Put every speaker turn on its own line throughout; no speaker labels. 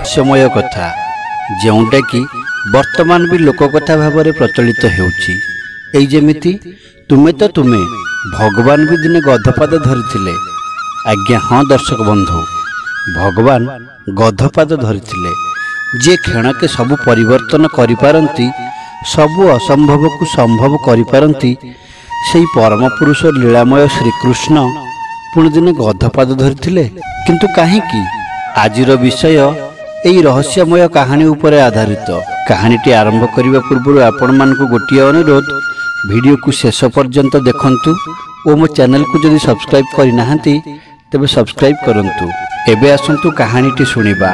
समय कथा जोटा कि वर्तमान भी लोककथा भाव में प्रचलित होमिति तुमे तो तुमे भगवान भी दिने गधपाद धरी। आज्ञा हाँ दर्शक बंधु, भगवान गधपाद धरी जे क्षणके सबु परिवर्तन करिपारंती, सबु असंभव को संभव करिपारंती, सेई परम पुरुष लीलामय श्रीकृष्ण पुणी दिने गधपाद धरी। किंतु काहींकि आजिर विषय एई रहस्यमय कहानी उपरे आधारित। कहानीटी आरंभ करने पूर्व आपण मानकु गोटिए अनुरोध, वीडियो को शेष पर्यंत देखंतु और मो चैनल को जदि सब्सक्राइब करिनाहांती तेबे सब्सक्राइब करंतु। एबे आसंतु कहानीटी सुनिबा।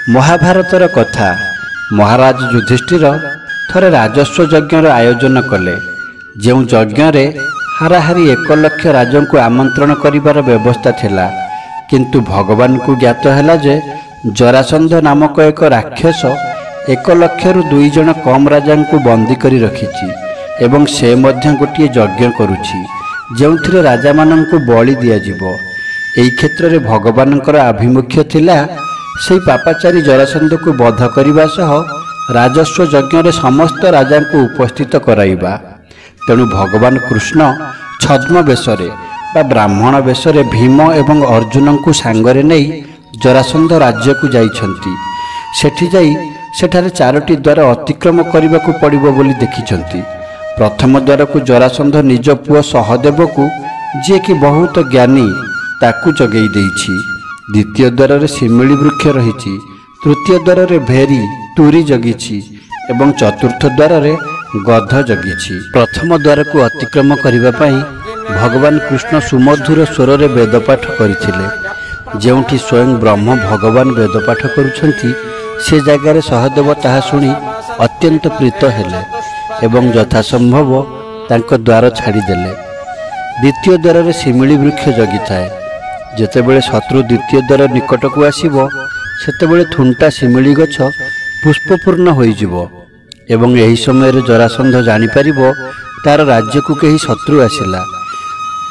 महाभारतर कथा। महाराज युधिष्ठिर थरे राजस्व यज्ञर आयोजन कले। जो यज्ञ रे हाराहारी 1 लाख राजों को आमंत्रण करिबार व्यवस्था थिला, किंतु भगवान को ज्ञात हैला जे जरासंध नामक एक राक्षस 1 लाख रु 2 जन कम राजा को बंदी करी रखिछि एवं से मध्य गोटे यज्ञ करुछि जोंथिरे राजा माननकु बलि दिया जिवो। एई क्षेत्र रे भगवानकर आभिमुख्य थिला सेई पापाचारी जरासंध को वध करिबा सह राजस्व यज्ञ रे समस्त राजा को उपस्थित कराइबा। तेणु भगवान कृष्ण छद्म बेशरे बा ब्राह्मण बेशरे भीम एवं अर्जुन को सांगरे नहीं जरासंध राज्य को जाइछंती। सेठी जाई सेठारे 4टी द्वार अतिक्रम करने को पड़िबो बोली देखिछंती। प्रथम द्वार को जरासंध निज पुओ सहदेव को, जे कि बहुत ज्ञानी, ताकू जगेई देइछि। द्वितीय द्वार रे शिमिली वृक्ष रहिछि। तृतीय द्वार रे भेरी तुरी जगिछि एवं चतुर्थ द्वार रे गध जगिछि। प्रथम द्वार को अतिक्रम करिबा पई भगवान कृष्ण सुमधुर स्वर रे वेदपाठ करिथिले। जेउठी स्वयं ब्रह्म भगवान वेदपाठ करुछंती से जगार सहदेव ताहा शुणी अत्यंत प्रीत हेले एवं यथासंभव तांको द्वार छाड़ीदेले। द्वितीय द्वार रे शिमिली वृक्ष जगी थाए। जेतेबेले शत्रु द्वितीय द्वार निकट को आसीबो सेतेबेले थुंटा शिमिली गछ पुष्पपूर्ण होइजिवो एवं एही समय रे जरासंध जानि परिबो तार राज्य को केही शत्रु आसिला।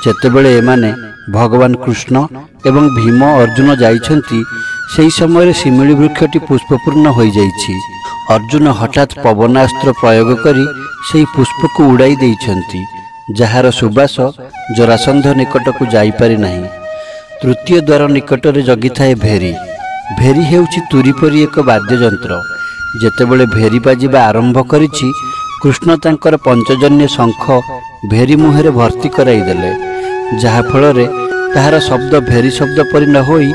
जेतेबेले एमाने भगवान कृष्ण एवं भीम अर्जुन जाइछंती सेही समय रे शिमिली वृक्षटी पुष्पपूर्ण होई जाइछि। अर्जुन हठात पवनास्त्र प्रयोग करी सेही पुष्प को उड़ाई देइछंती, जहार सुबास जरासंध निकट को जाई पारि नाही। तृतीय द्वार निकट रे जगी थाए भेरी। भेरी हेउछि तुरी परी एक वाद्य यंत्र। जेतेबेले भेरी बाजिबा आरंभ करिछि, कृष्ण तांकर पंचजन्य शंख भेरी मुहेरे भर्ती कराई देले, जहा फल रे ताहार शब्द भेरी शब्द परि न होई